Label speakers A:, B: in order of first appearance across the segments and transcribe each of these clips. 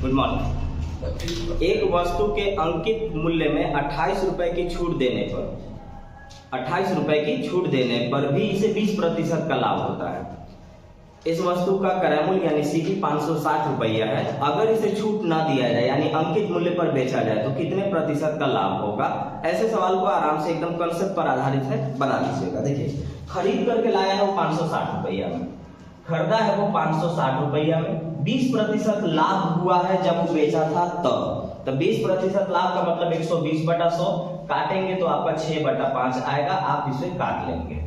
A: Good morning. एक वस्तु के अंकित मूल्य में 28 रुपए की छूट देने पर 28 रुपए की छूट देने पर भी इसे 20% का लाभ होता है। इस वस्तु का क्रय मूल्य यानी सीपी 560 रुपया है। अगर इसे छूट ना दिया जाए यानी अंकित मूल्य पर बेचा जाए तो कितने प्रतिशत का लाभ होगा? ऐसे सवाल को आराम से एकदम कंसेप्ट पर आधारित है बना दीजिएगा। देखिए, खरीद करके लाया है वो 560 रुपया में, खरीदा है वो 560 रुपया में, 20% लाभ हुआ है जब वो बेचा था तब। 20% लाभ का मतलब 120/100 काटेंगे तो आपका 6/5 आएगा। आप इसे काट लेंगे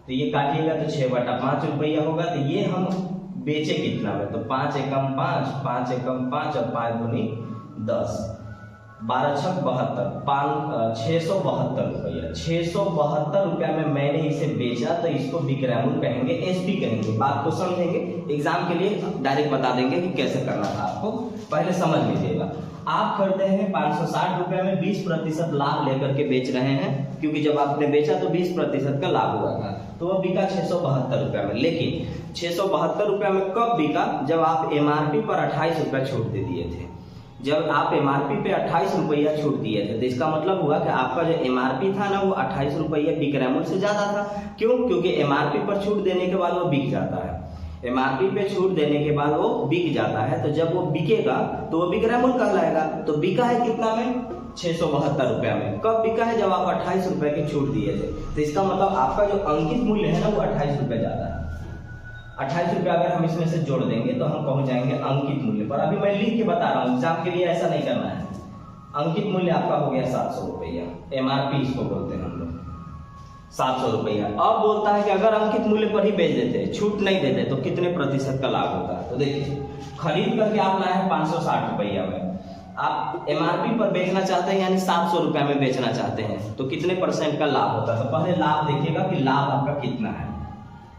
A: तो ये काटिएगा तो 6/5 रुपया होगा। तो ये हम बेचे कितना में? तो 5 एकम 5, 5 एकम 5 और 5 दूनी 10, 12 छक 72, 672 रुपया। 672 रुपया में मैंने इसे बेचा तो इसको विक्रय मूल्य कहेंगे, एसपी कहेंगे। बात को समझेंगे, एग्जाम के लिए डायरेक्ट बता देंगे कि कैसे करना था आपको, पहले समझ लीजिएगा। आप खरीदे हैं 560 रुपया में, 20% लाभ लेकर के बेच रहे हैं, क्योंकि जब आपने बेचा तो 20% का लाभ हुआ था, तो वह बिका 672 रुपया में। लेकिन 672 रुपया में कब बिका? जब आप एमआरपी पर 28 रुपया छूट दे दिए थे। जब आप एमआरपी पे 28 रुपया छूट दिए थे तो इसका मतलब हुआ कि आपका जो एमआरपी था ना वो 28 रुपया विक्रय मूल्य से ज्यादा था। क्यों? क्योंकि एमआरपी पर छूट देने के बाद वो बिक जाता है। एमआरपी पे छूट देने के बाद वो बिक जाता है, तो जब वो बिकेगा तो वो विक्रय मूल्य कहलाएगा। तो बिका है कितना में? 672 रुपया में। कब बिका है? जब आप 28 रुपए की छूट दिए थे। तो इसका मतलब आपका जो अंकित मूल्य है ना वो 28 रुपये ज्यादा है। 28 रुपया अगर हम इसमें से जोड़ देंगे तो हम पहुंच जाएंगे अंकित मूल्य पर। अभी मैं लिख के बता रहा हूँ, एग्जाम के लिए ऐसा नहीं करना है। अंकित मूल्य आपका हो गया 700 रुपया, एमआरपी इसको बोलते हैं हम लोग, 700 रुपया। अब बोलता है कि अगर अंकित मूल्य पर ही बेच देते, छूट नहीं देते, तो कितने प्रतिशत का लाभ होता है? तो देखिए, खरीद करके आप लाए हैं 560 रुपया में, आप एमआरपी पर बेचना चाहते हैं यानी 700 रुपया में बेचना चाहते हैं, तो कितने % का लाभ होता है? तो पहले लाभ देखिएगा कि लाभ आपका कितना है।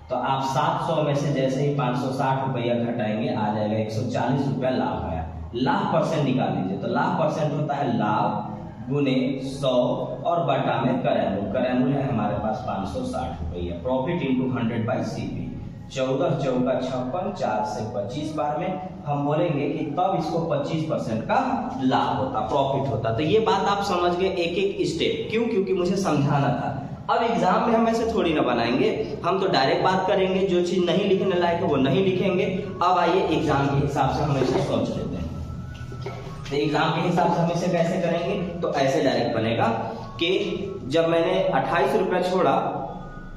A: तो आप 700 में से जैसे ही 560 रुपया घटाएंगे आ जाएगा 140 रुपया लाभ आया। लाभ परसेंट निकाल लीजिए, तो लाभ परसेंट होता है लाभ गुने 100 और बटा में क्रय मूल्य। क्रय मूल्य है हमारे पास 560 रुपया। प्रॉफिट इंटू 100/CP, 14 चौका 56, 4 से 25 बार में हम बोलेंगे कि तब इसको 25% का लाभ होता, प्रॉफिट होता। तो ये बात आप समझ गए एक एक स्टेप। क्यों? क्योंकि मुझे समझाना था। अब एग्जाम में हम ऐसे थोड़ी ना बनाएंगे, हम तो डायरेक्ट बात करेंगे, जो चीज नहीं लिखने लायक है वो नहीं लिखेंगे। अब आइए एग्जाम के हिसाब से हम इसे सोच लेते हैं। तो एग्जाम के हिसाब से हम इसे कैसे करेंगे? तो ऐसे डायरेक्ट बनेगा कि जब मैंने 28 रुपया छोड़ा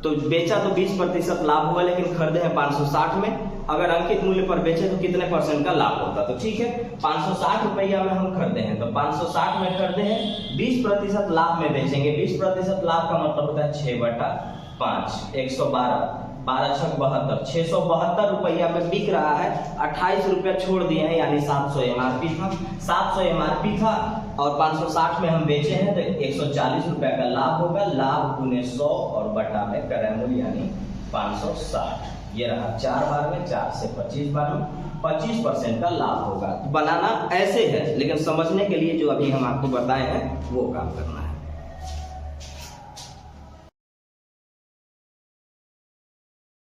A: तो बेचा तो 20% लाभ हुआ, लेकिन खरीदे हैं 560 में। अगर अंकित मूल्य पर बेचे तो कितने % का लाभ होता? तो ठीक है, 560 रुपया में हम खरीदे हैं, तो 560 में खरीदे हैं, 20% लाभ में बेचेंगे। 20% लाभ का मतलब होता है 6/5, 112, 12 छक 72, 672 रुपया में बिक रहा है। 28 रुपया छोड़ दिए हैं यानी 700 एमआरपी था, 700 एमआरपी था और 560 में हम बेचे हैं तो 140 रुपया का लाभ होगा। लाभ गुने 100 और बटा में क्रय मूल्य यानी 560। ये रहा 4 बार में, 4 से 25 बार में 25% का लाभ होगा। तो बनाना ऐसे है, लेकिन समझने के लिए जो अभी हम आपको बताए हैं वो काम करना है।